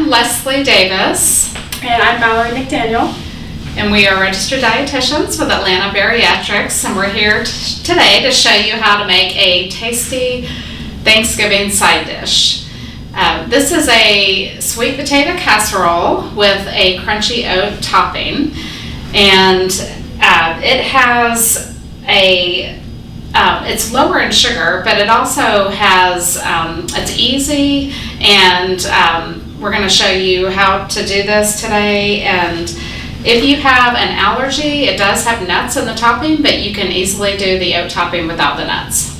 I'm Leslie Davis. And I'm Mallory McDaniel. And we are registered dietitians with Atlanta Bariatrics, and we're here today to show you how to make a tasty Thanksgiving side dish. This is a sweet potato casserole with a crunchy oat topping, and it has it's lower in sugar, but it also has, it's easy, and we're going to show you how to do this today. And if you have an allergy, it does have nuts in the topping, but you can easily do the oat topping without the nuts.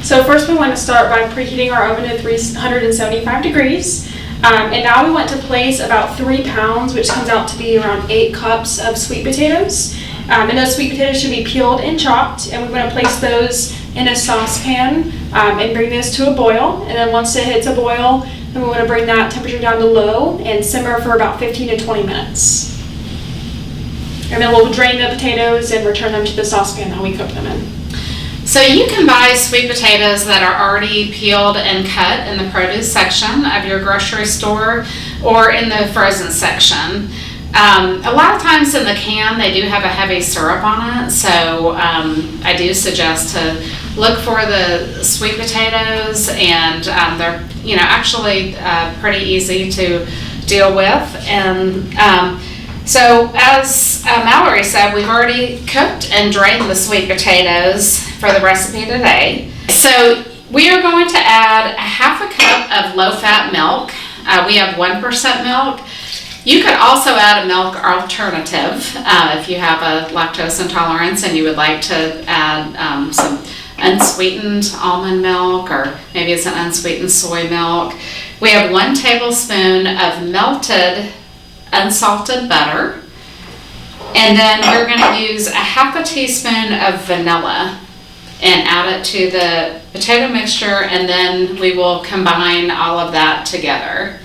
So first we want to start by preheating our oven to 375 degrees. And now we want to place about 3 pounds, which comes out to be around 8 cups of sweet potatoes. And those sweet potatoes should be peeled and chopped, and we're going to place those in a saucepan and bring this to a boil. And then once it hits a boil, then we want to bring that temperature down to low and simmer for about 15 to 20 minutes. And then we'll drain the potatoes and return them to the saucepan that we cooked them in. So you can buy sweet potatoes that are already peeled and cut in the produce section of your grocery store or in the frozen section. A lot of times in the can they do have a heavy syrup on it, so I do suggest to look for the sweet potatoes, and they're actually pretty easy to deal with. And so as Mallory said, we've already cooked and drained the sweet potatoes for the recipe today. So we are going to add a half a cup of low-fat milk. We have 1% milk. You could also add a milk alternative if you have a lactose intolerance and you would like to add some unsweetened almond milk, or maybe it's an unsweetened soy milk. We have 1 tablespoon of melted unsalted butter, and then we're going to use a half a teaspoon of vanilla and add it to the potato mixture, and then we will combine all of that together.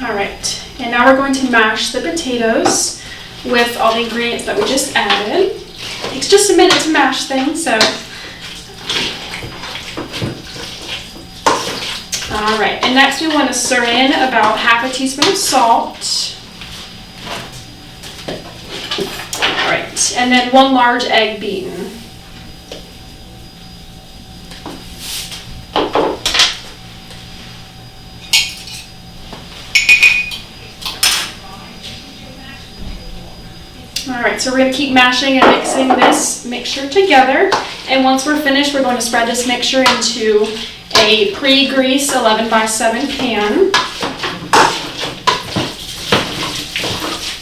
All right, and now we're going to mash the potatoes with all the ingredients that we just added. It takes just a minute to mash things, so. All right, and next we want to stir in about half a teaspoon of salt. All right, and then 1 large egg beaten. Alright, so we're going to keep mashing and mixing this mixture together, and once we're finished, we're going to spread this mixture into a pre-greased 11x7 pan.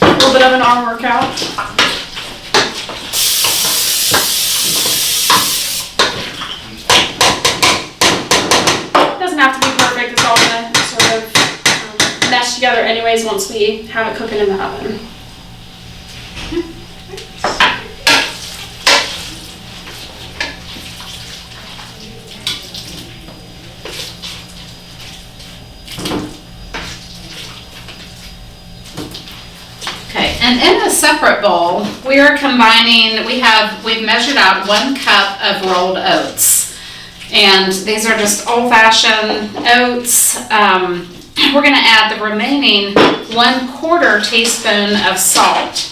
A little bit of an arm workout. Doesn't have to be perfect, it's all going to sort of mesh together anyways once we have it cooking in the oven. Okay, and in a separate bowl, we are combining, we've measured out 1 cup of rolled oats. And these are just old-fashioned oats. We're going to add the remaining 1/4 teaspoon of salt.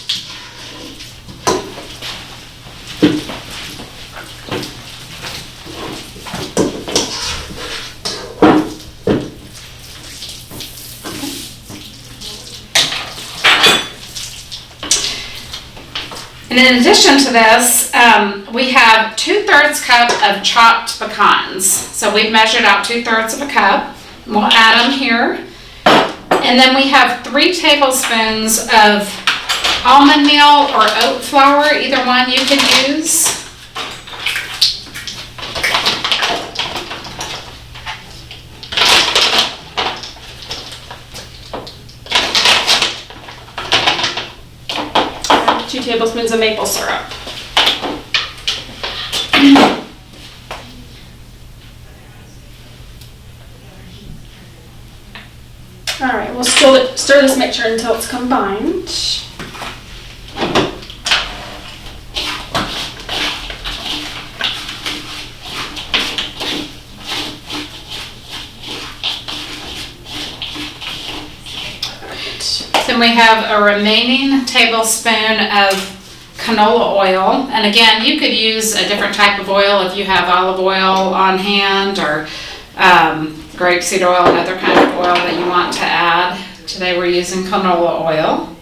And in addition to this, we have 2/3 cup of chopped pecans. So we've measured out 2/3 of a cup. We'll add them here. And then we have 3 tablespoons of almond meal or oat flour, either one you can use. And 2 tablespoons of maple syrup. All right, we'll stir this mixture until it's combined. right. Then we have a remaining tablespoon of canola oil. And again, you could use a different type of oil if you have olive oil on hand, or grapeseed oil, another kind of oil that you want to add. Today we're using canola oil.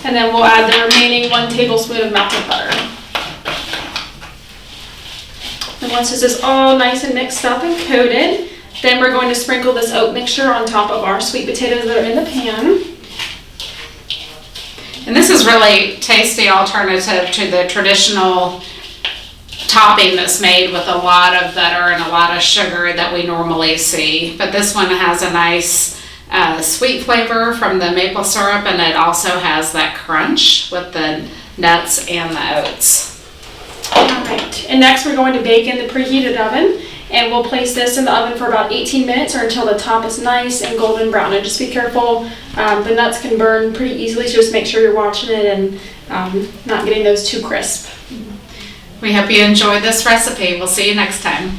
And then we'll add the remaining 1 tablespoon of melted butter. And once this is all nice and mixed up and coated, then we're going to sprinkle this oat mixture on top of our sweet potatoes that are in the pan. And this is really tasty alternative to the traditional topping that's made with a lot of butter and a lot of sugar that we normally see. But this one has a nice sweet flavor from the maple syrup, and it also has that crunch with the nuts and the oats. All right, and next we're going to bake in the preheated oven, and we'll place this in the oven for about 18 minutes or until the top is nice and golden brown. And just be careful, the nuts can burn pretty easily, so just make sure you're watching it and not getting those too crisp. We hope you enjoyed this recipe. We'll see you next time.